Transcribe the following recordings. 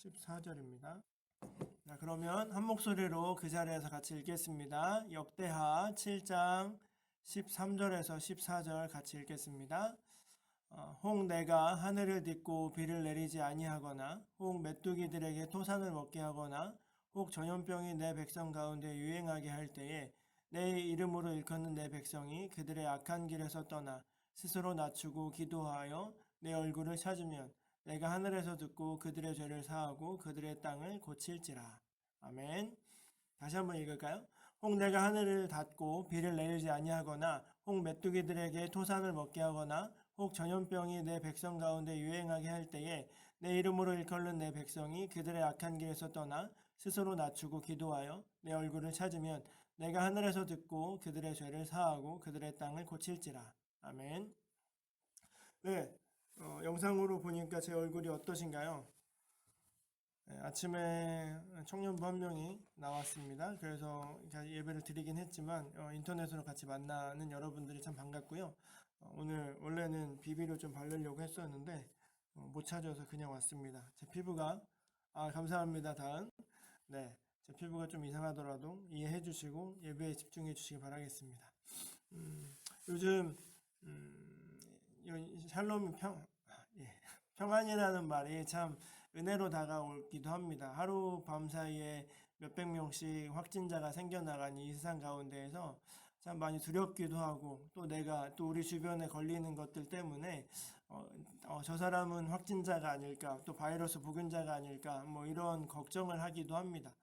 14절입니다. 자, 그러면 한 목소리로 그 자리에서 같이 읽겠습니다. 역대하 7장 13절에서 14절 같이 읽겠습니다. 혹 내가 하늘을 딛고 비를 내리지 아니하거나 혹 메뚜기들에게 토산을 먹게 하거나 혹 전염병이 내 백성 가운데 유행하게 할 때에 내 이름으로 일컫는 내 백성이 그들의 악한 길에서 떠나 스스로 낮추고 기도하여 내 얼굴을 찾으면 내가 하늘에서 듣고 그들의 죄를 사하고 그들의 땅을 고칠지라. 아멘. 다시 한번 읽을까요? 혹 내가 하늘을 닫고 비를 내리지 아니하거나 혹 메뚜기들에게 토산을 먹게 하거나 혹 전염병이 내 백성 가운데 유행하게 할 때에 내 이름으로 일컬는 내 백성이 그들의 악한 길에서 떠나 스스로 낮추고 기도하여 내 얼굴을 찾으면 내가 하늘에서 듣고 그들의 죄를 사하고 그들의 땅을 고칠지라. 아멘. 네, 영상으로 보니까 제 얼굴이 어떠신가요? 네, 아침에 청년부 한 명이 나왔습니다. 그래서 예배를 드리긴 했지만 인터넷으로 같이 만나는 여러분들이 참 반갑고요. 오늘 원래는 비비로 좀 바르려고 했었는데 못 찾아서 그냥 왔습니다. 제 피부가 감사합니다. 다음 네, 제 피부가 좀 이상하더라도 이해해 주시고 예배에 집중해 주시기 바라겠습니다. 요즘 샬롬 예, 평안이라는 말이 참 은혜로 다가오기도 합니다. 하루 밤 사이에 몇백 명씩 확진자가 생겨나간 이 세상 가운데에서 참 많이 두렵기도 하고 또 내가 또 우리 주변에 걸리는 것들 때문에 저 사람은 확진자가 아닐까 또 바이러스 보균자가 아닐까 뭐 이런 걱정을 하기도 합니다.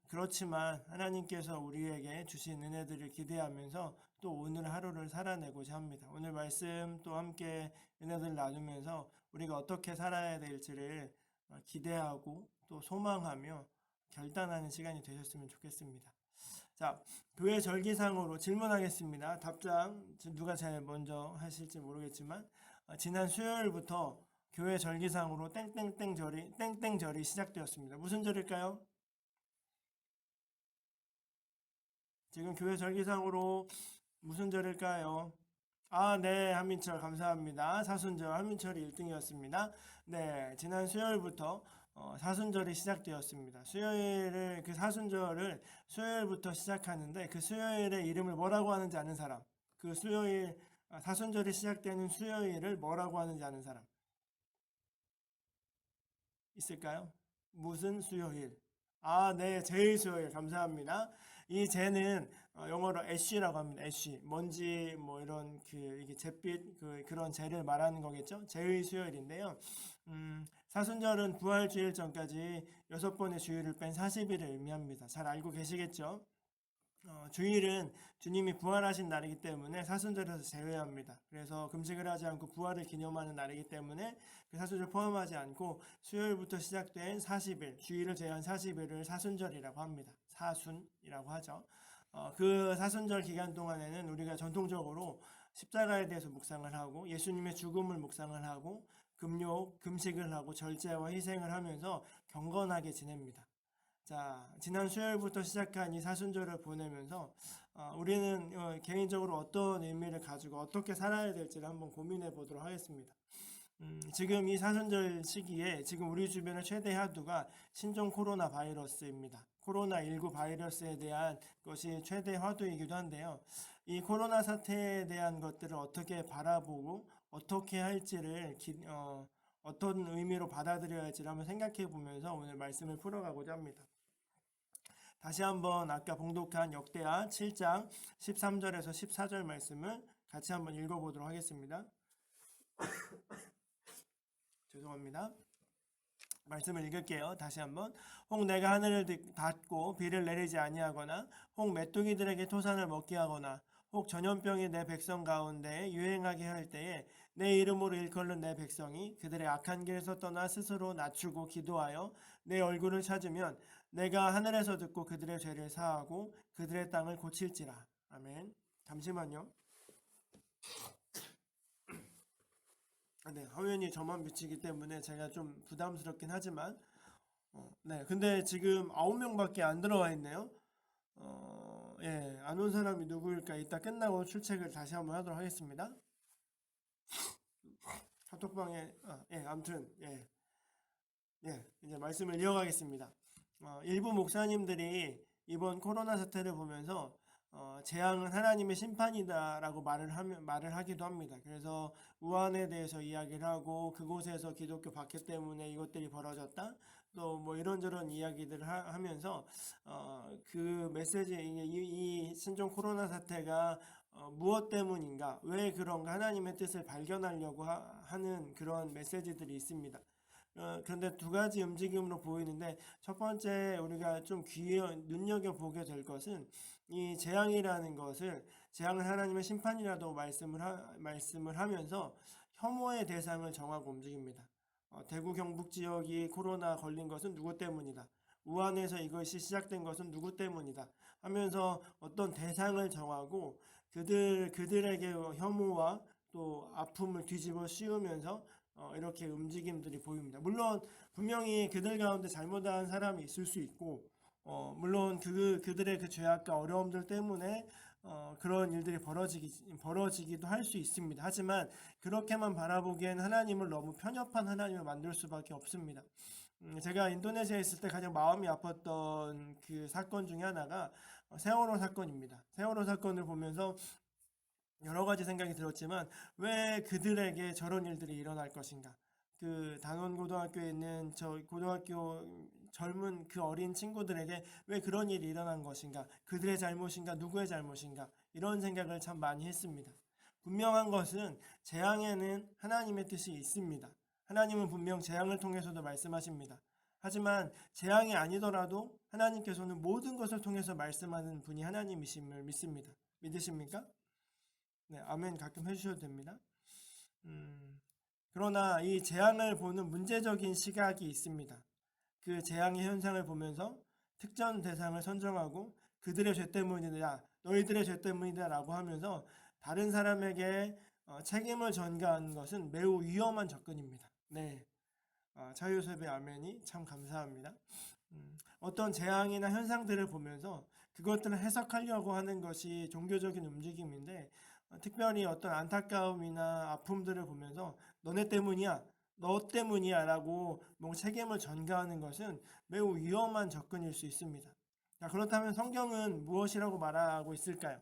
그렇지만 하나님께서 우리에게 주신 은혜들을 기대하면서 또 오늘 하루를 살아내고자 합니다. 오늘 말씀 또 함께 은혜들 나누면서 우리가 어떻게 살아야 될지를 기대하고 또 소망하며 결단하는 시간이 되셨으면 좋겠습니다. 자, 교회 절기상으로 질문하겠습니다. 답장 누가 제일 먼저 하실지 모르겠지만 지난 수요일부터 교회 절기상으로 땡땡절이 시작되었습니다. 무슨 절일까요? 지금 교회 절기상으로 무슨 절일까요? 네, 한민철 감사합니다. 사순절 한민철이 1등이었습니다. 네, 지난 수요일부터 사순절이 시작되었습니다. 수요일을 그 사순절을 수요일부터 시작하는데 그 수요일의 이름을 뭐라고 하는지 아는 사람? 그 수요일 사순절이 시작되는 수요일을 뭐라고 하는지 아는 사람 있을까요? 무슨 수요일? 네, 제일 수요일 감사합니다. 이 제는 영어로 애쉬라고 합니다. 애쉬 먼지 뭐 이런 이게 잿빛 그런 제를 말하는 거겠죠. 제의 수요일인데요. 사순절은 부활 주일 전까지 6번의 주일을 뺀 40일을 의미합니다. 잘 알고 계시겠죠? 주일은 주님이 부활하신 날이기 때문에 사순절에서 제외합니다. 그래서 금식을 하지 않고 부활을 기념하는 날이기 때문에 그 사순절 포함하지 않고 수요일부터 시작된 40일, 주일을 제외한 40일을 사순절이라고 합니다. 사순이라고 하죠. 그 사순절 기간 동안에는 우리가 전통적으로 십자가에 대해서 묵상을 하고 예수님의 죽음을 묵상을 하고 금욕, 금식을 하고 절제와 희생을 하면서 경건하게 지냅니다. 자, 지난 수요일부터 시작한 이 사순절을 보내면서 우리는 개인적으로 어떤 의미를 가지고 어떻게 살아야 될지를 한번 고민해 보도록 하겠습니다. 지금 이 사순절 시기에 지금 우리 주변의 최대 화두가 신종 코로나 바이러스입니다. 코로나19 바이러스에 대한 것이 최대 화두이기도 한데요. 이 코로나 사태에 대한 것들을 어떻게 바라보고 어떻게 할지를 어떤 의미로 받아들여야 할지를 한번 생각해 보면서 오늘 말씀을 풀어가고자 합니다. 다시 한번 아까 봉독한 역대하 7장 13절에서 14절 말씀을 같이 한번 읽어보도록 하겠습니다. 죄송합니다. 말씀을 읽을게요. 다시 한번. 혹 내가 하늘을 닫고 비를 내리지 아니하거나 혹 메뚜기들에게 토산을 먹게 하거나 혹 전염병이 내 백성 가운데 유행하게 할 때에 내 이름으로 일컬는 내 백성이 그들의 악한 길에서 떠나 스스로 낮추고 기도하여 내 얼굴을 찾으면 내가 하늘에서 듣고 그들의 죄를 사하고 그들의 땅을 고칠지라. 아멘. 잠시만요. 네, 화면이 저만 비치기 때문에 제가 좀 부담스럽긴 하지만 네, 근데 지금 9명밖에 안 들어와 있네요. 예, 안 온 사람이 누구일까? 이따 끝나고 출첵을 다시 한번 하도록 하겠습니다. 카톡방에, 아무튼, 예. 이제 말씀을 이어가겠습니다. 일부 목사님들이 이번 코로나 사태를 보면서 재앙은 하나님의 심판이다라고 말을 하기도 합니다. 그래서 우한에 대해서 이야기를 하고 그곳에서 기독교 박해 때문에 이것들이 벌어졌다. 또 뭐 이런저런 이야기들을 하면서 그 메시지 이 신종 코로나 사태가 무엇 때문인가, 왜 그런가 하나님의 뜻을 발견하려고 하는 그런 메시지들이 있습니다. 그런데 두 가지 움직임으로 보이는데, 첫 번째 우리가 좀 눈여겨보게 될 것은 이 재앙이라는 것을, 재앙은 하나님의 심판이라도 말씀을 하면서 혐오의 대상을 정하고 움직입니다. 대구 경북 지역이 코로나 걸린 것은 누구 때문이다, 우한에서 이것이 시작된 것은 누구 때문이다 하면서 어떤 대상을 정하고 그들에게 혐오와 또 아픔을 뒤집어 씌우면서 이렇게 움직임들이 보입니다. 물론 분명히 그들 가운데 잘못한 사람이 있을 수 있고, 물론 그들의 그 죄악과 어려움들 때문에 그런 일들이 벌어지기도 할 수 있습니다. 하지만 그렇게만 바라보기엔 하나님을 너무 편협한 하나님을 만들 수밖에 없습니다. 제가 인도네시아에 있을 때 가장 마음이 아팠던 그 사건 중에 하나가 세월호 사건입니다. 세월호 사건을 보면서 여러 가지 생각이 들었지만, 왜 그들에게 저런 일들이 일어날 것인가? 그 단원고등학교에 있는 저 고등학교 젊은 그 어린 친구들에게 왜 그런 일이 일어난 것인가? 그들의 잘못인가? 누구의 잘못인가? 이런 생각을 참 많이 했습니다. 분명한 것은 재앙에는 하나님의 뜻이 있습니다. 하나님은 분명 재앙을 통해서도 말씀하십니다. 하지만 재앙이 아니더라도 하나님께서는 모든 것을 통해서 말씀하는 분이 하나님이심을 믿습니다. 믿으십니까? 네, 아멘 가끔 해주셔도 됩니다. 그러나 이 재앙을 보는 문제적인 시각이 있습니다. 그 재앙의 현상을 보면서 특정 대상을 선정하고 그들의 죄 때문이다, 너희들의 죄 때문이다 라고 하면서 다른 사람에게 책임을 전가하는 것은 매우 위험한 접근입니다. 네, 자유섭의 아멘이 참 감사합니다. 어떤 재앙이나 현상들을 보면서 그것들을 해석하려고 하는 것이 종교적인 움직임인데, 특별히 어떤 안타까움이나 아픔들을 보면서 너네 때문이야, 너 때문이야 라고 책임을 전가하는 것은 매우 위험한 접근일 수 있습니다. 자, 그렇다면 성경은 무엇이라고 말하고 있을까요?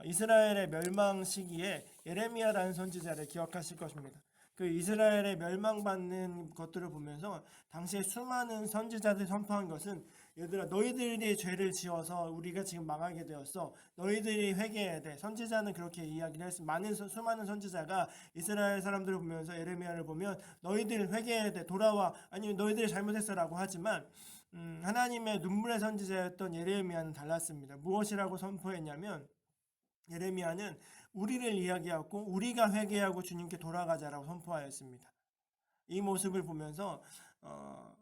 이스라엘의 멸망 시기에 예레미야라는 선지자를 기억하실 것입니다. 그 이스라엘의 멸망받는 것들을 보면서 당시에 수많은 선지자들이 선포한 것은, 얘들아 너희들이 죄를 지어서 우리가 지금 망하게 되었어, 너희들이 회개해야 돼. 선지자는 그렇게 이야기를 했습니다. 수많은 선지자가 이스라엘 사람들을 보면서, 예레미야를 보면 너희들 회개해야 돼, 돌아와, 아니면 너희들이 잘못했어 라고 하지만 하나님의 눈물의 선지자였던 예레미야는 달랐습니다. 무엇이라고 선포했냐면, 예레미야는 우리를 이야기하고 우리가 회개하고 주님께 돌아가자라고 선포하였습니다. 이 모습을 보면서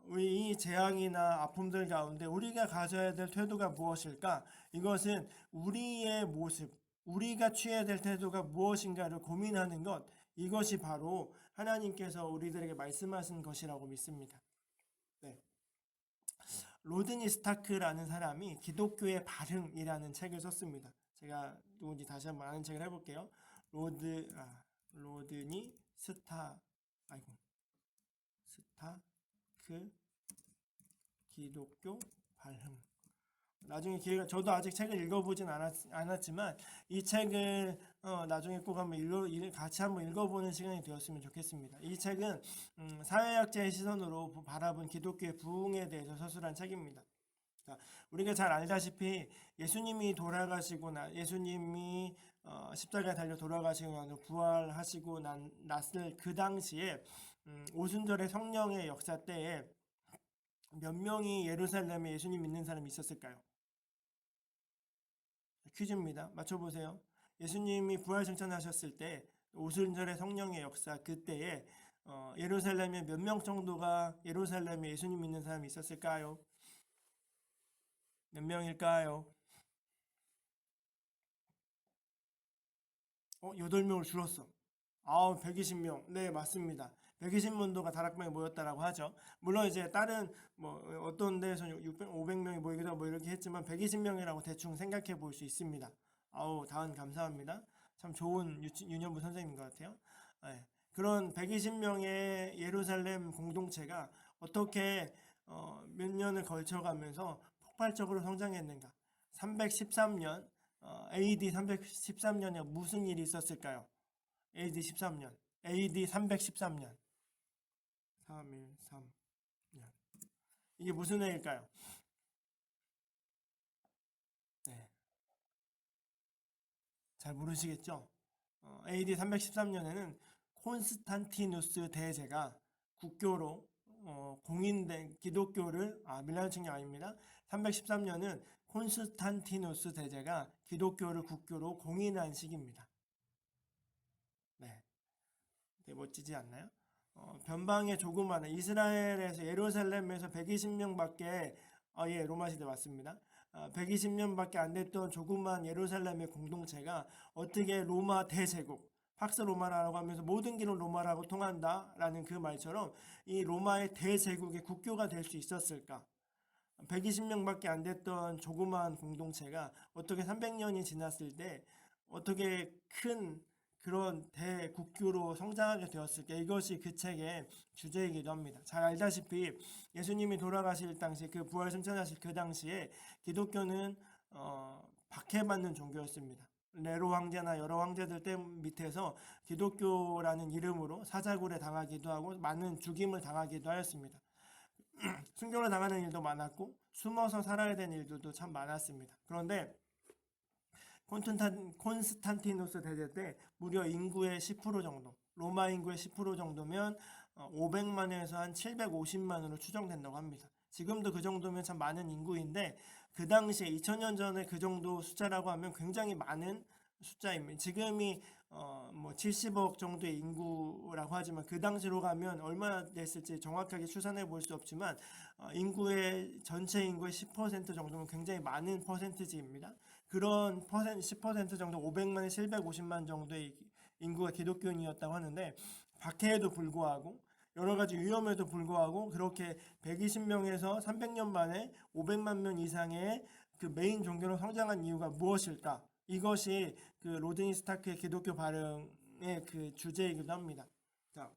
우리 이 재앙이나 아픔들 가운데 우리가 가져야 될 태도가 무엇일까? 이것은 우리의 모습, 우리가 취해야 될 태도가 무엇인가를 고민하는 것, 이것이 바로 하나님께서 우리들에게 말씀하신 것이라고 믿습니다. 네. 로드니 스타크라는 사람이 기독교의 발흥이라는 책을 썼습니다. 제가 누군지 다시 한번 아는 책을 해볼게요. 로드니 스타크 기독교 발흥. 나중에 기회가, 저도 아직 책을 읽어보진 않았지만 이 책을 나중에 꼭 한번 같이 한번 읽어보는 시간이 되었으면 좋겠습니다. 이 책은 사회학자의 시선으로 바라본 기독교의 부흥에 대해서 서술한 책입니다. 자, 우리가 잘 알다시피 예수님이 십자가에 달려 돌아가시고 나서 부활하시고 났을 그 당시에 오순절의 성령의 역사 때에 몇 명이 예루살렘에 예수님 믿는 사람이 있었을까요? 퀴즈입니다. 맞춰보세요. 예수님이 부활 승천하셨을 때 오순절의 성령의 역사 그때에 예루살렘에 몇 명 정도가 예루살렘에 예수님 믿는 사람이 있었을까요? 몇 명일까요? 8명을 줄었어. 120명. 네, 맞습니다. 120문도가 다락방에 모였다라고 하죠. 물론 이제 다른 어떤 데에서 600, 500명이 모이기도 하고 이렇게 했지만 120명이라고 대충 생각해 볼 수 있습니다. 다은 감사합니다. 참 좋은 유년부 선생님인 것 같아요. 네. 그런 120명의 예루살렘 공동체가 어떻게 몇 년을 걸쳐가면서 폭발적으로 성장했는가? 313년 AD 313년에 무슨 일이 있었을까요? AD 13년 AD 313년 313년 이게 무슨 해일까요? 네, 잘 모르시겠죠? AD 313년에는 콘스탄티누스 대제가 국교로 공인된 기독교를 밀라노 측령 아닙니다. 313년은 콘스탄티누스 대제가 기독교를 국교로 공인한 시기입니다. 네, 되게 멋지지 않나요? 변방의 조그마한 이스라엘에서 예루살렘에서 120명밖에 예, 로마 시대 맞습니다. 120년밖에 안 됐던 조그만 예루살렘의 공동체가 어떻게 로마 대제국 팍스 로마라고 하면서 모든 길은 로마라고 통한다라는 그 말처럼 이 로마의 대제국의 국교가 될 수 있었을까? 120명밖에 안 됐던 조그마한 공동체가 어떻게 300년이 지났을 때 어떻게 큰 그런 대국교로 성장하게 되었을까? 이것이 그 책의 주제이기도 합니다. 잘 알다시피 예수님이 돌아가실 당시 그 부활 승천하실 그 당시에 기독교는 박해받는 종교였습니다. 네로 황제나 여러 황제들 때 밑에서 기독교라는 이름으로 사자굴에 당하기도 하고 많은 죽임을 당하기도 하였습니다. 순교를 당하는 일도 많았고 숨어서 살아야 되는 일들도 참 많았습니다. 그런데 콘스탄티누스 대제 때 무려 인구의 10% 정도, 로마 인구의 10% 정도면 500만에서 한 750만으로 추정된다고 합니다. 지금도 그 정도면 참 많은 인구인데 그 당시에 2000년 전에 그 정도 숫자라고 하면 굉장히 많은 숫자입니다. 지금이 뭐 70억 정도의 인구라고 하지만 그 당시로 가면 얼마나 됐을지 정확하게 추산해 볼 수 없지만 인구의 전체 인구의 10% 정도면 굉장히 많은 퍼센티지입니다. 그런 10% 정도 500만에 750만 정도의 인구가 기독교인이었다고 하는데 박해에도 불구하고 여러 가지 위험에도 불구하고 그렇게 120명에서 300년 만에 500만 명 이상의 그 메인 종교로 성장한 이유가 무엇일까? 이것이 그 로드니 스타크의 기독교 발흥의 그 주제이기도 합니다. 자,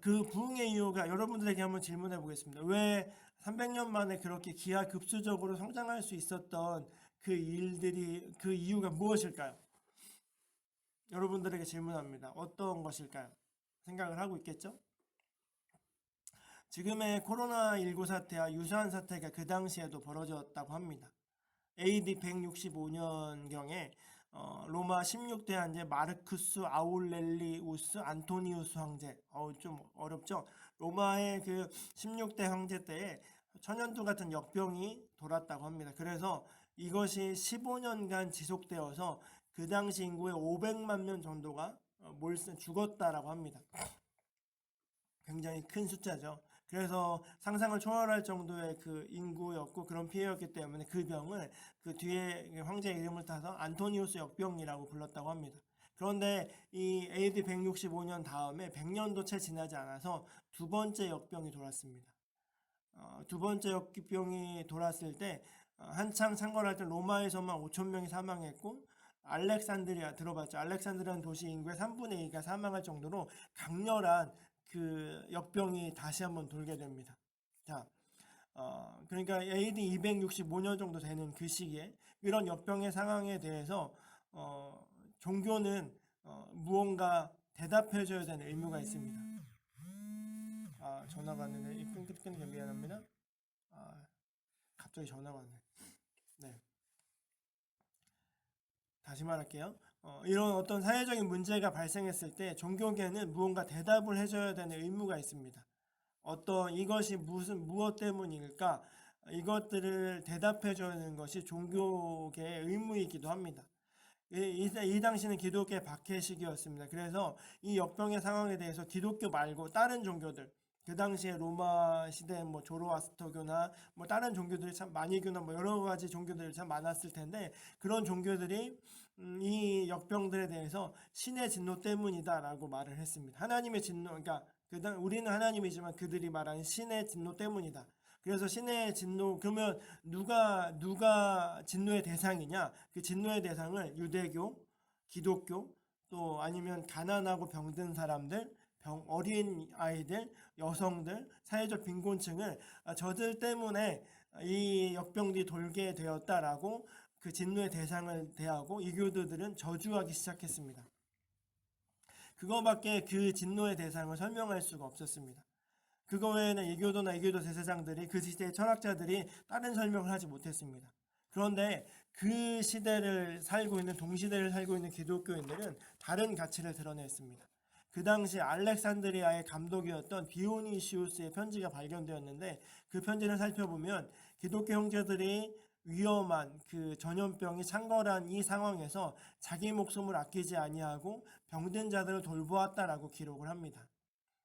그 부흥의 이유가 여러분들에게 한번 질문해 보겠습니다. 왜 300년 만에 그렇게 기하급수적으로 성장할 수 있었던 그 일들이 그 이유가 무엇일까요? 여러분들에게 질문합니다. 어떤 것일까요? 생각을 하고 있겠죠? 지금의 코로나19 사태와 유사한 사태가 그 당시에도 벌어졌다고 합니다. AD 165년경에 로마 16대 황제 마르쿠스 아울렐리우스 안토니우스 황제 좀 어렵죠? 로마의 그 16대 황제 때에 천연두 같은 역병이 돌았다고 합니다. 그래서 이것이 15년간 지속되어서 그 당시 인구의 500만 명 정도가 죽었다라고 합니다. 굉장히 큰 숫자죠. 그래서 상상을 초월할 정도의 그 인구였고 그런 피해였기 때문에 그 병을 그 뒤에 황제의 이름을 따서 안토니우스 역병이라고 불렀다고 합니다. 그런데 이 AD 165년 다음에 100년도 채 지나지 않아서 두 번째 역병이 돌았습니다. 두 번째 역병이 돌았을 때 한창 창궐할 때 로마에서만 5천 명이 사망했고 알렉산드리아 들어봤죠? 알렉산드리아는 도시 인구의 3분의 2가 사망할 정도로 강렬한 그 역병이 다시 한번 돌게 됩니다. 자, 그러니까 AD 265년 정도 되는 그 시기에 이런 역병의 상황에 대해서 종교는 무언가 대답해줘야 되는 의무가 있습니다. 전화가 왔는데 끊기게 미안합니다. 갑자기 전화가 왔네. 네. 다시 말할게요. 이런 어떤 사회적인 문제가 발생했을 때 종교계는 무언가 대답을 해줘야 되는 의무가 있습니다. 이것이 무엇 때문일까? 이것들을 대답해줘야 하는 것이 종교계의 의무이기도 합니다. 이 당시는 기독교의 박해 시기였습니다. 그래서 이 역병의 상황에 대해서 기독교 말고 다른 종교들, 그 당시에 로마 시대 뭐 조로아스터교나 뭐 다른 종교들이 참 마니교나 뭐 여러 가지 종교들이 참 많았을 텐데 그런 종교들이 이 역병들에 대해서 신의 진노 때문이다라고 말을 했습니다. 하나님의 진노, 그러니까 우리는 하나님이지만 그들이 말하는 신의 진노 때문이다. 그래서 신의 진노, 그러면 누가 진노의 대상이냐? 그 진노의 대상을 유대교, 기독교, 또 아니면 가난하고 병든 사람들, 어린 아이들, 여성들, 사회적 빈곤층을 저들 때문에 이 역병들이 돌게 되었다라고 그 진노의 대상을 대하고 이교도들은 저주하기 시작했습니다. 그거밖에 그 진노의 대상을 설명할 수가 없었습니다. 그거 외에는 이교도나 이교도 대세장들이 그 시대의 철학자들이 다른 설명을 하지 못했습니다. 그런데 그 시대를 살고 있는 동시대를 살고 있는 기독교인들은 다른 가치를 드러냈습니다. 그 당시 알렉산드리아의 감독이었던 디오니시우스의 편지가 발견되었는데 그 편지를 살펴보면 기독교 형제들이 위험한 그 전염병이 창궐한 이 상황에서 자기 목숨을 아끼지 아니하고 병든 자들을 돌보았다라고 기록을 합니다.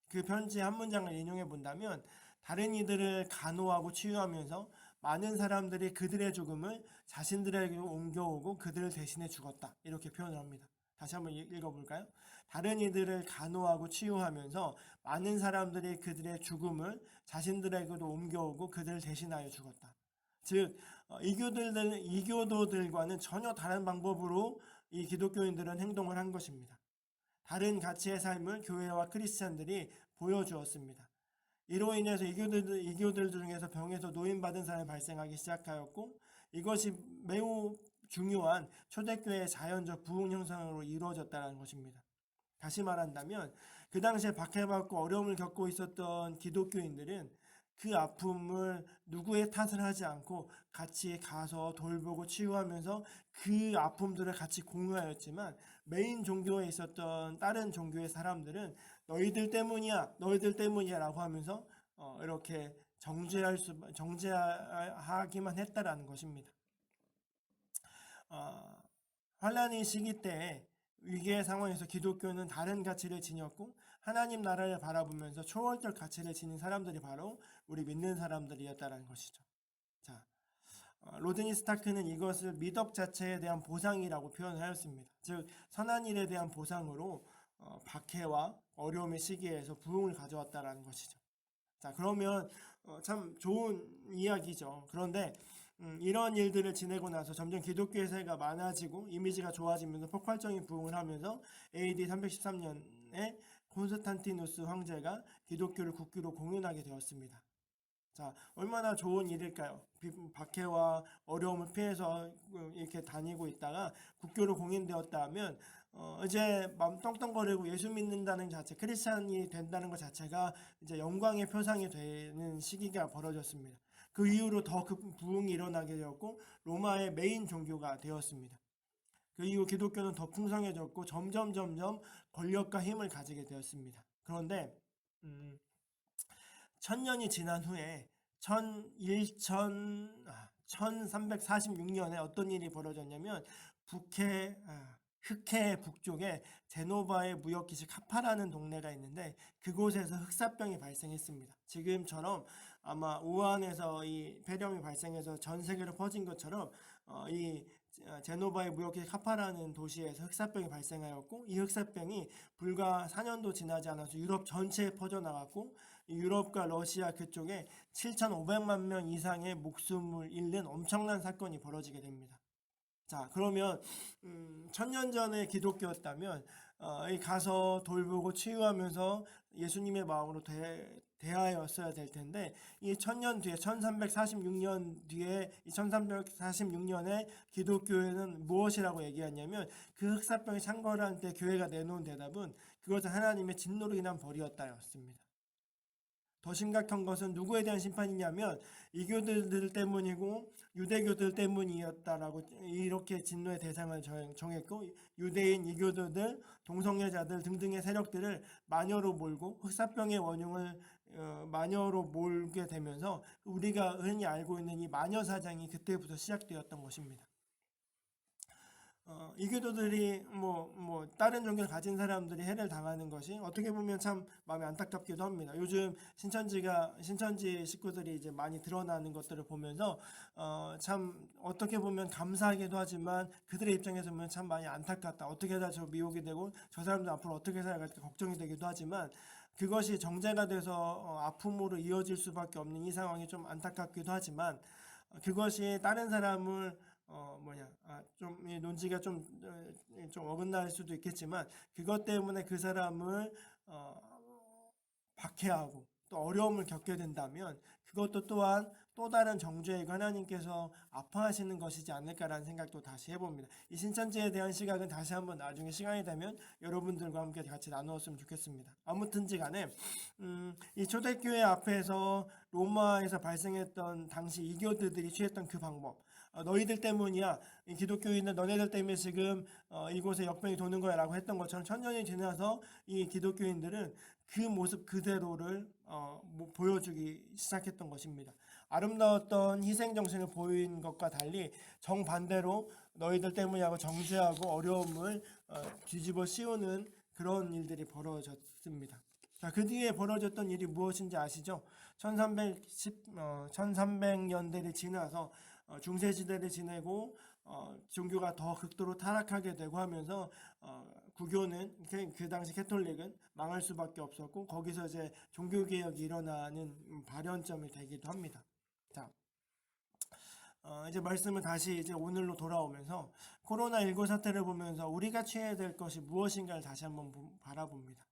그 편지 한 문장을 인용해 본다면 다른 이들을 간호하고 치유하면서 많은 사람들이 그들의 죽음을 자신들에게 옮겨오고 그들을 대신해 죽었다. 이렇게 표현을 합니다. 다시 한번 읽어볼까요? 다른 이들을 간호하고 치유하면서 많은 사람들이 그들의 죽음을 자신들에게도 옮겨오고 그들을 대신하여 죽었다. 즉 이교도들과는 전혀 다른 방법으로 이 기독교인들은 행동을 한 것입니다. 다른 가치의 삶을 교회와 크리스찬들이 보여주었습니다. 이로 인해서 이교들 중에서 병에서 노인받은 사람이 발생하기 시작하였고 이것이 매우 중요한 초대교회의 자연적 부흥 형상으로 이루어졌다는 것입니다. 다시 말한다면 그 당시에 박해받고 어려움을 겪고 있었던 기독교인들은 그 아픔을 누구의 탓을 하지 않고 같이 가서 돌보고 치유하면서 그 아픔들을 같이 공유하였지만 메인 종교에 있었던 다른 종교의 사람들은 너희들 때문이야 라고 하면서 이렇게 정죄하기만 했다라는 것입니다. 환란의 시기 때에 위기의 상황에서 기독교는 다른 가치를 지녔고 하나님 나라를 바라보면서 초월적 가치를 지닌 사람들이 바로 우리 믿는 사람들이었다는 것이죠. 자, 로드니 스타크는 이것을 미덕 자체에 대한 보상이라고 표현하였습니다. 즉 선한 일에 대한 보상으로 박해와 어려움의 시기에서 부흥을 가져왔다는 것이죠. 자, 그러면 참 좋은 이야기죠. 그런데 이런 일들을 지내고 나서 점점 기독교의 세가 많아지고 이미지가 좋아지면서 폭발적인 부흥을 하면서 AD 313년에 콘스탄티누스 황제가 기독교를 국교로 공인하게 되었습니다. 자, 얼마나 좋은 일일까요? 박해와 어려움을 피해서 이렇게 다니고 있다가 국교로 공인되었다 하면 이제 맘 떵떵거리고 예수 믿는다는 자체, 크리스찬이 된다는 것 자체가 이제 영광의 표상이 되는 시기가 벌어졌습니다. 그 이후로 더 그 부흥이 일어나게 되었고 로마의 메인 종교가 되었습니다. 그 이후 기독교는 더 풍성해졌고 점점 권력과 힘을 가지게 되었습니다. 그런데 1000년이 지난 후에 1346년에 어떤 일이 벌어졌냐면 흑해 북쪽에 제노바의 무역기지 카파라는 동네가 있는데 그곳에서 흑사병이 발생했습니다. 지금처럼 아마 우한에서 이 폐렴이 발생해서 전 세계로 퍼진 것처럼 이 제노바의 무역기지 카파라는 도시에서 흑사병이 발생하였고 이 흑사병이 불과 4년도 지나지 않아서 유럽 전체에 퍼져나갔고 유럽과 러시아 그쪽에 7,500만 명 이상의 목숨을 잃는 엄청난 사건이 벌어지게 됩니다. 자, 그러면 1000년 전에 기독교였다면 가서 돌보고 치유하면서 예수님의 마음으로 대하였어야 될 텐데 이 1000년 뒤에 1346년 뒤에 이 1346년에 기독교회는 무엇이라고 얘기하냐면 그 흑사병이 창궐할 때 교회가 내놓은 대답은 그것은 하나님의 진노로 인한 벌이었다였습니다. 더 심각한 것은 누구에 대한 심판이냐면 이교도들 때문이고 유대교들 때문이었다라고 이렇게 진노의 대상을 정했고 유대인, 이교도들, 동성애자들 등등의 세력들을 마녀로 몰고 흑사병의 원흉을 마녀로 몰게 되면서 우리가 흔히 알고 있는 이 마녀 사장이 그때부터 시작되었던 것입니다. 이교도들이 다른 종교를 가진 사람들이 해를 당하는 것이 어떻게 보면 참 마음이 안타깝기도 합니다. 요즘 신천지 식구들이 이제 많이 드러나는 것들을 보면서 참 어떻게 보면 감사하기도 하지만 그들의 입장에서 보면 참 많이 안타깝다. 어떻게 하다 저 미혹이 되고 저 사람들 앞으로 어떻게 살아갈까 걱정이 되기도 하지만 그것이 정제가 돼서 아픔으로 이어질 수밖에 없는 이 상황이 좀 안타깝기도 하지만 그것이 다른 사람을 좀 논지가 좀 어긋날 수도 있겠지만 그것 때문에 그 사람을 박해하고 또 어려움을 겪게 된다면 그것도 또한 또 다른 정죄이고 하나님께서 아파하시는 것이지 않을까라는 생각도 다시 해봅니다. 이 신천지에 대한 시각은 다시 한번 나중에 시간이 되면 여러분들과 함께 같이 나누었으면 좋겠습니다. 아무튼지 간에 이 초대교회 앞에서 로마에서 발생했던 당시 이교도들이 취했던 그 방법, 너희들 때문이야, 이 기독교인은 너네들 때문에 지금 이곳에 역병이 도는 거야 라고 했던 것처럼 천년이 지나서 이 기독교인들은 그 모습 그대로를 보여주기 시작했던 것입니다. 아름다웠던 희생정신을 보인 것과 달리 정반대로 너희들 때문이라고 정죄하고 어려움을 뒤집어 씌우는 그런 일들이 벌어졌습니다. 자, 그 뒤에 벌어졌던 일이 무엇인지 아시죠? 1300년대를 지나서 중세시대를 지내고 종교가 더 극도로 타락하게 되고 하면서 구교는 그 당시 캐톨릭은 망할 수밖에 없었고 거기서 이제 종교개혁이 일어나는 발현점이 되기도 합니다. 자, 이제 말씀을 다시 이제 오늘로 돌아오면서 코로나19 사태를 보면서 우리가 취해야 될 것이 무엇인가를 다시 한번 바라봅니다.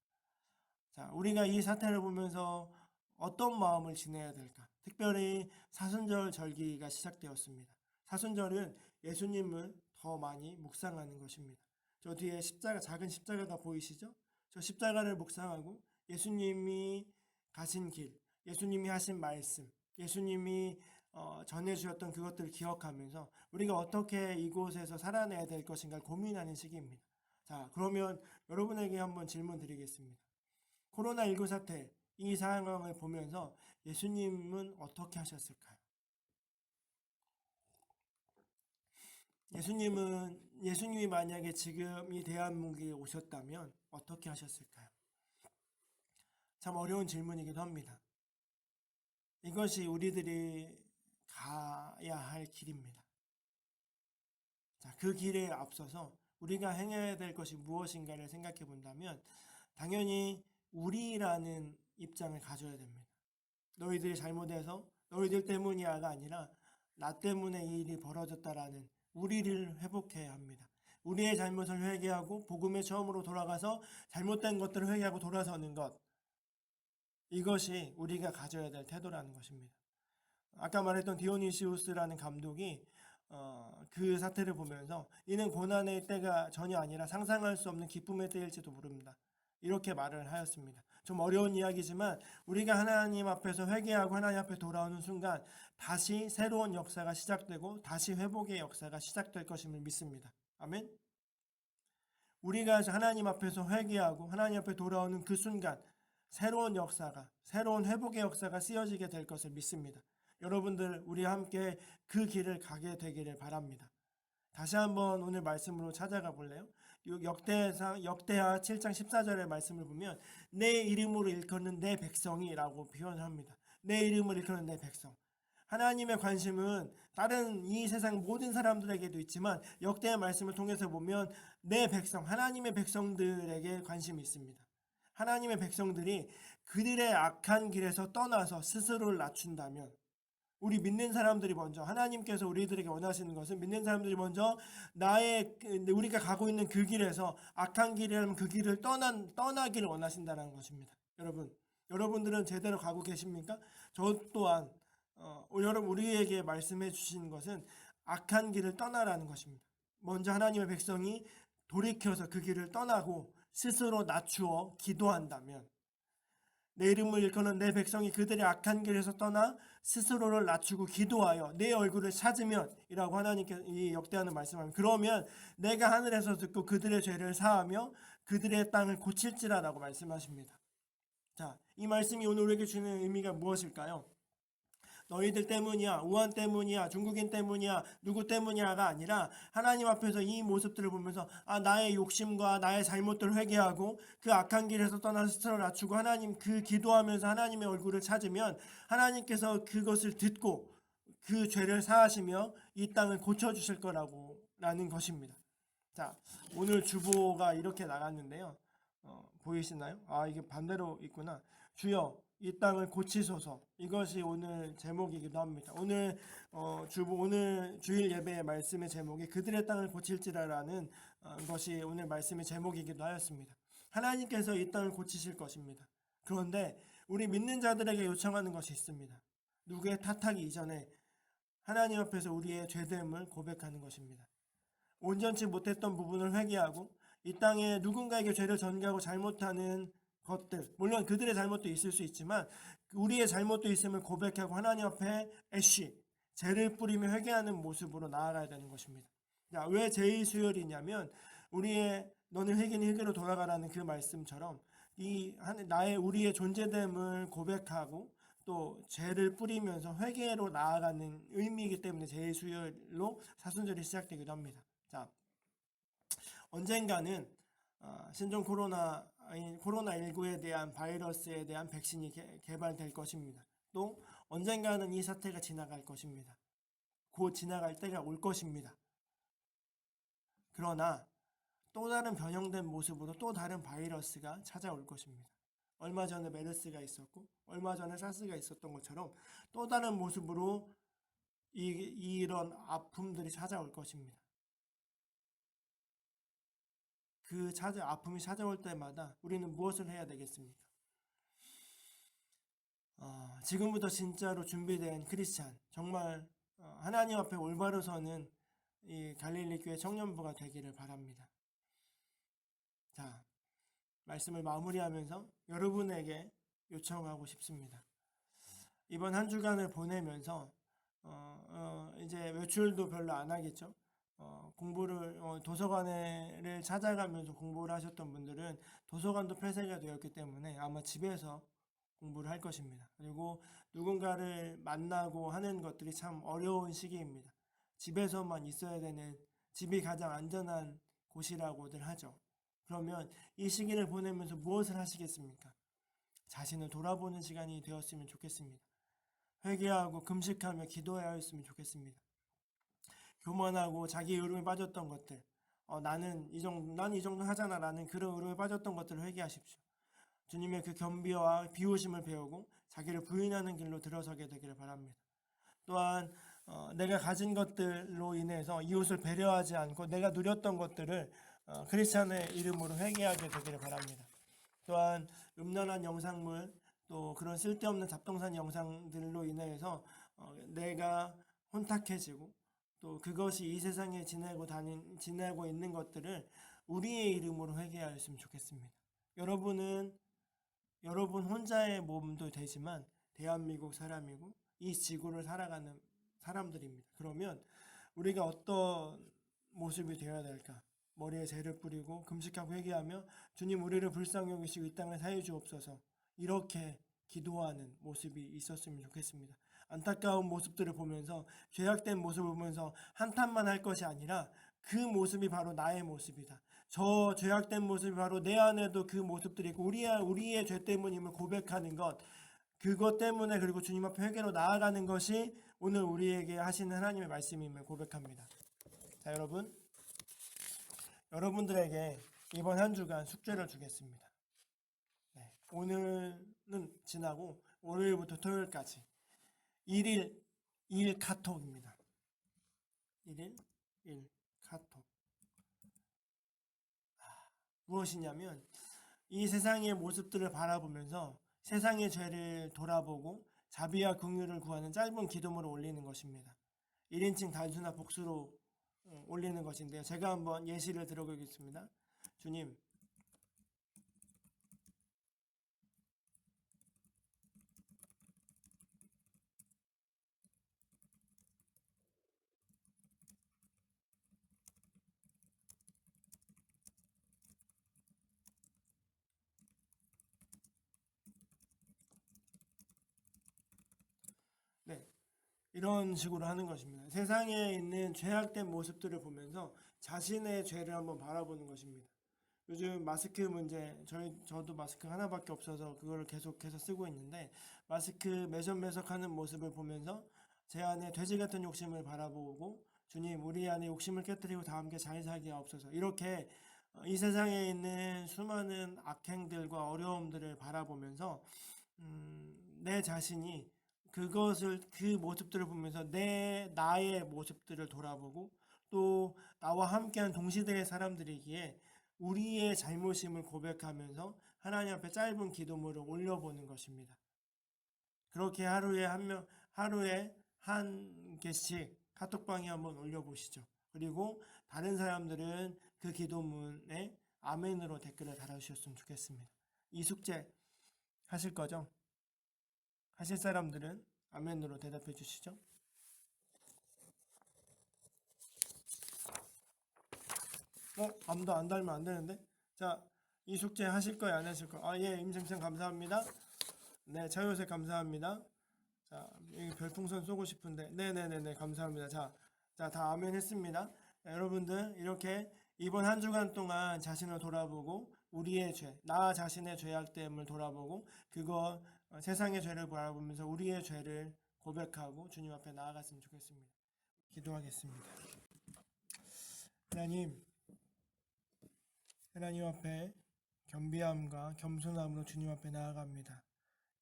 자, 우리가 이 사태를 보면서 어떤 마음을 지내야 될까? 특별히 사순절 절기가 시작되었습니다. 사순절은 예수님을 더 많이 묵상하는 것입니다. 저 뒤에 십자가, 작은 십자가가 보이시죠? 저 십자가를 묵상하고 예수님이 가신 길, 예수님이 하신 말씀, 예수님이 전해주셨던 그것들을 기억하면서 우리가 어떻게 이곳에서 살아내야 될 것인가 고민하는 시기입니다. 자, 그러면 여러분에게 한번 질문 드리겠습니다. 코로나19 사태, 이 상황을 보면서 예수님은 어떻게 하셨을까요? 예수님이 만약에 지금 이 대한민국에 오셨다면 어떻게 하셨을까요? 참 어려운 질문이기도 합니다. 이것이 우리들이 가야 할 길입니다. 자, 그 길에 앞서서 우리가 행해야 될 것이 무엇인가를 생각해 본다면 당연히 우리라는 입장을 가져야 됩니다. 너희들이 잘못해서 너희들 때문이야가 아니라 나 때문에 이 일이 벌어졌다라는 우리를 회복해야 합니다. 우리의 잘못을 회개하고 복음의 처음으로 돌아가서 잘못된 것들을 회개하고 돌아서는 것, 이것이 우리가 가져야 될 태도라는 것입니다. 아까 말했던 디오니시우스라는 감독이 그 사태를 보면서 이는 고난의 때가 전혀 아니라 상상할 수 없는 기쁨의 때일지도 모릅니다. 이렇게 말을 하였습니다. 좀 어려운 이야기지만 우리가 하나님 앞에서 회개하고 하나님 앞에 돌아오는 순간 다시 새로운 역사가 시작되고 다시 회복의 역사가 시작될 것임을 믿습니다. 아멘. 우리가 하나님 앞에서 회개하고 하나님 앞에 돌아오는 그 순간 새로운 역사가, 새로운 회복의 역사가 쓰여지게 될 것을 믿습니다. 여러분들 우리 함께 그 길을 가게 되기를 바랍니다. 다시 한번 오늘 말씀으로 찾아가 볼래요? 역대하 7장 14절의 말씀을 보면 내 이름으로 일컫는 내 백성이라고 표현합니다. 내 이름을 일컫는 내 백성. 하나님의 관심은 다른 이 세상 모든 사람들에게도 있지만 역대의 말씀을 통해서 보면 내 백성, 하나님의 백성들에게 관심이 있습니다. 하나님의 백성들이 그들의 악한 길에서 떠나서 스스로를 낮춘다면 우리 믿는 사람들이 먼저 하나님께서 우리들에게 원하시는 것은 믿는 사람들이 먼저 우리가 가고 있는 그 길에서 악한 길이라면 그 길을 떠나기를 원하신다는 것입니다. 여러분들은 제대로 가고 계십니까? 저 또한 여러분 우리에게 말씀해 주신 것은 악한 길을 떠나라는 것입니다. 먼저 하나님의 백성이 돌이켜서 그 길을 떠나고 스스로 낮추어 기도한다면 내 이름을 일컫는 내 백성이 그들의 악한 길에서 떠나 스스로를 낮추고 기도하여 내 얼굴을 찾으면 이라고 하나님께 이 역대하는 말씀하면 그러면 내가 하늘에서 듣고 그들의 죄를 사하며 그들의 땅을 고칠지라라고 말씀하십니다. 자, 이 말씀이 오늘 우리에게 주는 의미가 무엇일까요? 너희들 때문이야, 우한 때문이야, 중국인 때문이야, 누구 때문이야가 아니라 하나님 앞에서 이 모습들을 보면서 나의 욕심과 나의 잘못들을 회개하고 그 악한 길에서 떠나 스스로 낮추고 하나님 그 기도하면서 하나님의 얼굴을 찾으면 하나님께서 그것을 듣고 그 죄를 사하시며 이 땅을 고쳐주실 거라는 것입니다. 자, 오늘 주보가 이렇게 나갔는데요. 보이시나요? 이게 반대로 있구나. 주여 이 땅을 고치소서. 이것이 오늘 제목이기도 합니다. 오늘 주일 예배의 말씀의 제목이 그들의 땅을 고칠지라라는 것이 오늘 말씀의 제목이기도 하였습니다. 하나님께서 이 땅을 고치실 것입니다. 그런데 우리 믿는 자들에게 요청하는 것이 있습니다. 누구의 탓하기 이전에 하나님 앞에서 우리의 죄됨을 고백하는 것입니다. 온전치 못했던 부분을 회개하고 이 땅에 누군가에게 죄를 전가하고 잘못하는 것들, 물론 그들의 잘못도 있을 수 있지만 우리의 잘못도 있음을 고백하고 하나님 앞에 애쉬, 죄를 뿌리며 회개하는 모습으로 나아가야 되는 것입니다. 자, 왜 죄의 수혈이냐면 우리의 너는 회개니 회개로 돌아가라는 그 말씀처럼 우리의 존재됨을 고백하고 또 죄를 뿌리면서 회개로 나아가는 의미이기 때문에 죄의 수혈로 사순절이 시작되기도 합니다. 자, 언젠가는 신종 코로나19에 대한 바이러스에 대한 백신이 개발될 것입니다. 또 언젠가는 이 사태가 지나갈 것입니다. 곧 지나갈 때가 올 것입니다. 그러나 또 다른 변형된 모습으로 또 다른 바이러스가 찾아올 것입니다. 얼마 전에 메르스가 있었고 얼마 전에 사스가 있었던 것처럼 또 다른 모습으로 이런 아픔들이 찾아올 것입니다. 아픔이 찾아올 때마다 우리는 무엇을 해야 되겠습니까? 지금부터 진짜로 준비된 크리스찬, 정말 하나님 앞에 올바로 서는 이 갈릴리 교회 청년부가 되기를 바랍니다. 자, 말씀을 마무리하면서 여러분에게 요청하고 싶습니다. 이번 한 주간을 보내면서 이제 외출도 별로 안 하겠죠. 공부를 도서관을 찾아가면서 공부를 하셨던 분들은 도서관도 폐쇄가 되었기 때문에 아마 집에서 공부를 할 것입니다. 그리고 누군가를 만나고 하는 것들이 참 어려운 시기입니다. 집에서만 있어야 되는, 집이 가장 안전한 곳이라고들 하죠. 그러면 이 시기를 보내면서 무엇을 하시겠습니까? 자신을 돌아보는 시간이 되었으면 좋겠습니다. 회개하고 금식하며 기도해야 했으면 좋겠습니다. 교만하고 자기 의로움에 빠졌던 것들, 난 이 정도 하잖아 라는 그런 의로움에 빠졌던 것들을 회개하십시오. 주님의 그 겸비와 비우심을 배우고 자기를 부인하는 길로 들어서게 되기를 바랍니다. 또한 내가 가진 것들로 인해서 이웃을 배려하지 않고 내가 누렸던 것들을 크리스찬의 이름으로 회개하게 되기를 바랍니다. 또한 음란한 영상물, 또 그런 쓸데없는 잡동사니 영상들로 인해서 내가 혼탁해지고 또 그것이 이 세상에 지내고 있는 것들을 우리의 이름으로 회개하였으면 좋겠습니다. 여러분 혼자의 몸도 되지만 대한민국 사람이고 이 지구를 살아가는 사람들입니다. 그러면 우리가 어떤 모습이 되어야 될까? 머리에 재를 뿌리고 금식하고 회개하며 주님 우리를 불쌍히 여기시고 이 땅을 사해 주옵소서, 이렇게 기도하는 모습이 있었으면 좋겠습니다. 안타까운 모습들을 보면서, 죄악된 모습을 보면서 한탄만 할 것이 아니라 그 모습이 바로 나의 모습이다. 저 죄악된 모습이 바로 내 안에도 그 모습들이 있고 우리의 죄 때문임을 고백하는 것, 그것 때문에 그리고 주님 앞에 회개로 나아가는 것이 오늘 우리에게 하시는 하나님의 말씀임을 고백합니다. 자, 여러분들에게 이번 한 주간 숙제를 주겠습니다. 네, 오늘은 지나고 월요일부터 토요일까지 1일 1 카톡입니다. 1일 1 카톡. 무엇이냐면 이 세상의 모습들을 바라보면서 세상의 죄를 돌아보고 자비와 긍휼을 구하는 짧은 기도문을 올리는 것입니다. 1인칭 단수나 복수로 올리는 것인데요. 제가 한번 예시를 들어보겠습니다. 주님, 네, 이런 식으로 하는 것입니다. 세상에 있는 죄악된 모습들을 보면서 자신의 죄를 한번 바라보는 것입니다. 요즘 마스크 문제, 저도 마스크 하나밖에 없어서 그거를 계속해서 쓰고 있는데, 마스크 매석매석하는 모습을 보면서 제 안에 돼지 같은 욕심을 바라보고, 주님 우리 안에 욕심을 깨뜨리고 다 함께 잘 살게 하옵소서, 이렇게 이 세상에 있는 수많은 악행들과 어려움들을 바라보면서 내 자신이 그 모습들을 보면서 나의 모습들을 돌아보고 또 나와 함께한 동시대의 사람들이기에 우리의 잘못임을 고백하면서 하나님 앞에 짧은 기도물을 올려보는 것입니다. 그렇게 하루에 한 개씩 카톡방에 한번 올려보시죠. 그리고 다른 사람들은 그 기도문에 아멘으로 댓글을 달아주셨으면 좋겠습니다. 이 숙제 하실 거죠? 하실 사람들은 아멘으로 대답해 주시죠. 아무도 안 달면 안 되는데? 자, 이 숙제 하실 거예요? 안 하실 거예요? 예, 임생생 감사합니다. 네, 차요새 감사합니다. 자, 여기 별풍선 쏘고 싶은데, 네네네네, 감사합니다. 자, 다 아멘 했습니다. 자, 여러분들, 이렇게 이번 한 주간 동안 자신을 돌아보고, 우리의 죄, 나 자신의 죄악됨을 돌아보고, 세상의 죄를 바라보면서 우리의 죄를 고백하고 주님 앞에 나아갔으면 좋겠습니다. 기도하겠습니다. 하나님 앞에 겸비함과 겸손함으로 주님 앞에 나아갑니다.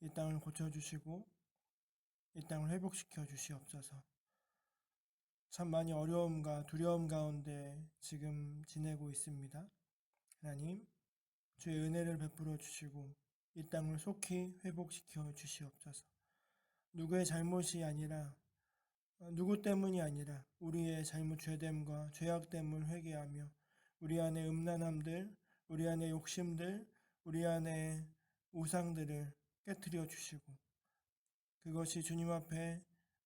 이 땅을 고쳐주시고 이 땅을 회복시켜 주시옵소서. 참 많이 어려움과 두려움 가운데 지금 지내고 있습니다. 하나님, 주의 은혜를 베풀어 주시고 이 땅을 속히 회복시켜 주시옵소서. 누구의 잘못이 아니라 누구 때문이 아니라 우리의 잘못 죄됨과 죄악됨을 회개하며 우리 안에 음란함들, 우리 안에 욕심들, 우리 안에 우상들을 깨뜨려 주시고 그것이 주님 앞에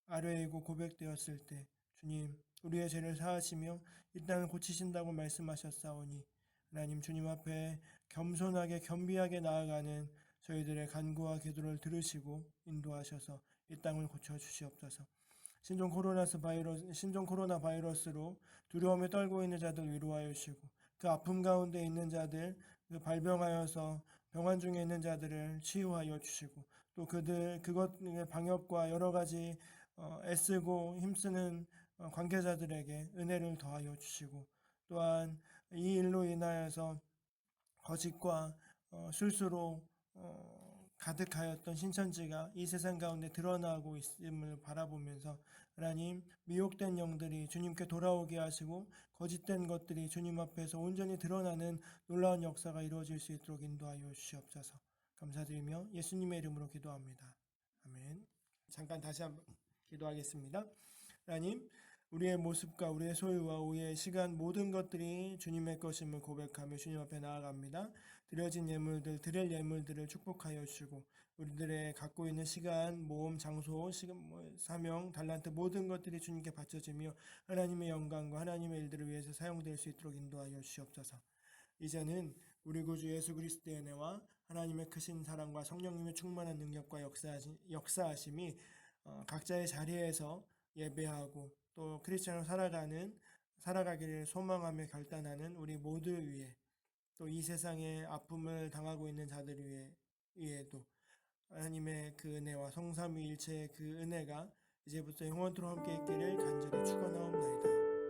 아뢰이고 고백되었을 때 주님 우리의 죄를 사하시며 이 땅을 고치신다고 말씀하셨사오니 하나님 주님 앞에 겸손하게 겸비하게 나아가는 저희들의 간구와 기도를 들으시고 인도하셔서 이 땅을 고쳐 주시옵소서. 신종 코로나 바이러스로 두려움에 떨고 있는 자들 위로하여 주시고 그 아픔 가운데 있는 자들, 그 발병하여서 병환 중에 있는 자들을 치유하여 주시고 또 그것 방역과 여러 가지 애쓰고 힘쓰는 관계자들에게 은혜를 더하여 주시고 또한 이 일로 인하여서 거짓과 술수로 가득하였던 신천지가 이 세상 가운데 드러나고 있음을 바라보면서 하나님 미혹된 영들이 주님께 돌아오게 하시고 거짓된 것들이 주님 앞에서 온전히 드러나는 놀라운 역사가 이루어질 수 있도록 인도하여 주시옵소서. 감사드리며 예수님의 이름으로 기도합니다. 아멘. 잠깐 다시 한번 기도하겠습니다. 하나님 우리의 모습과 우리의 소유와 우리의 시간 모든 것들이 주님의 것임을 고백하며 주님 앞에 나아갑니다. 드려진 예물들, 드릴 예물들을 축복하여 주시고 우리들의 갖고 있는 시간, 모험, 장소, 사명, 달란트 모든 것들이 주님께 바쳐지며 하나님의 영광과 하나님의 일들을 위해서 사용될 수 있도록 인도하여 주시옵소서. 이제는 우리 구주 예수 그리스도의 은혜와 하나님의 크신 사랑과 성령님의 충만한 능력과 역사하심이 각자의 자리에서 예배하고 또 크리스천으로 살아가기를 소망하며 결단하는 우리 모두 위에 또 이 세상에 아픔을 당하고 있는 자들 위에도 하나님의 그 은혜와 성삼위일체의 그 은혜가 이제부터 영원토록 함께 있기를 간절히 축원하옵나이다.